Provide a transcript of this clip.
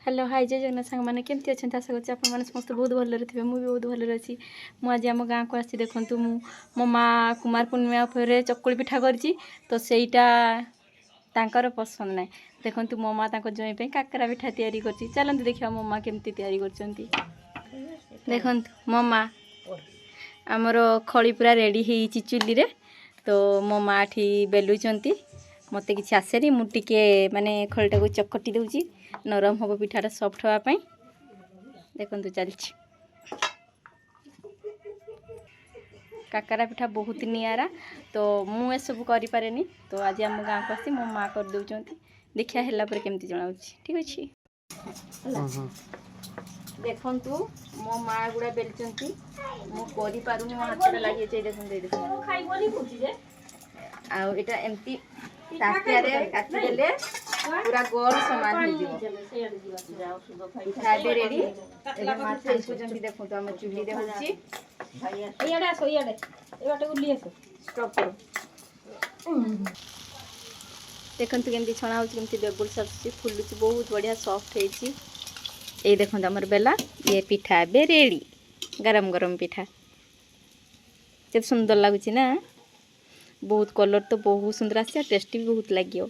Hello hi जय जगन्नाथ सांग मैंने केमती अच्छा आशा करছি ଆପଣ समस्त बहुत भलରେ ଥିବେ ମୁଁ भी बहुत भलରେ ଅଛି। ମୁଁ ଆଜି ଆମ ଗାଁକୁ ଆସିଛି। ଦେଖନ୍ତୁ ମୁଁ ମୋ ମା କୁମାର ପୂର୍ଣ୍ଣିମା ଉପରେ ଚକୁଳି ପିଠା କରିଛି ତ ସେଇଟା ତାଙ୍କର ପସନ୍ଦ ନାହିଁ। ଦେଖନ୍ତୁ ମୋ ମା ତାଙ୍କ ଜଇଁ ପାଇଁ କାକରା ପିଠା ତିଆରି କରିଛି। ଚାଲନ୍ତୁ ଦେଖିବା ମୋ ମା କେମିତି ତିଆରି କରିଛନ୍ତି। ଦେଖନ୍ତୁ ମୋ ମା ଆମର ଖଳି ପୁରା ରେଡ଼ି ହେଇଛି ଚୁଲିରେ। ତ ମୋ ମା ଏଠି ବେଲୁଛନ୍ତି। मत कि आसेरी मुझे माने खलटा को चकटी दूची नरम हम पिठाटा सफ्ट हाँपाई देखु चलती काकरा पिठा बहुत निआरा। तो मुझे सब करें तो आज आम गाँव को आसी मो माँ कर दौरान देखिया है केमती जना ठीक अच्छे। देखु मो माँ गुड़ा बेलुँच मुझे मो हाथ लगे देखते आटा एमती ताटियारे काटिदेले पूरा गोल समान हो पिठा ए रेडी एबे मां छांकुचंती देखो तो हम चुल्ली रे होची इयाडे आसो इयाडे ए बाटे उली आसो स्टॉप करो देखंतु केमती छणा होची केमती बेबुल सब्जी फुलुची बहुत बढ़िया सॉफ्ट हेची। ए देखंतु हमर बेला ये पिठा बे रेडी गरम गरम पिठा के सुंदर लागुची ना। बहुत कलर तो बहुत सुंदर आसी टेस्टी भी बहुत लगे।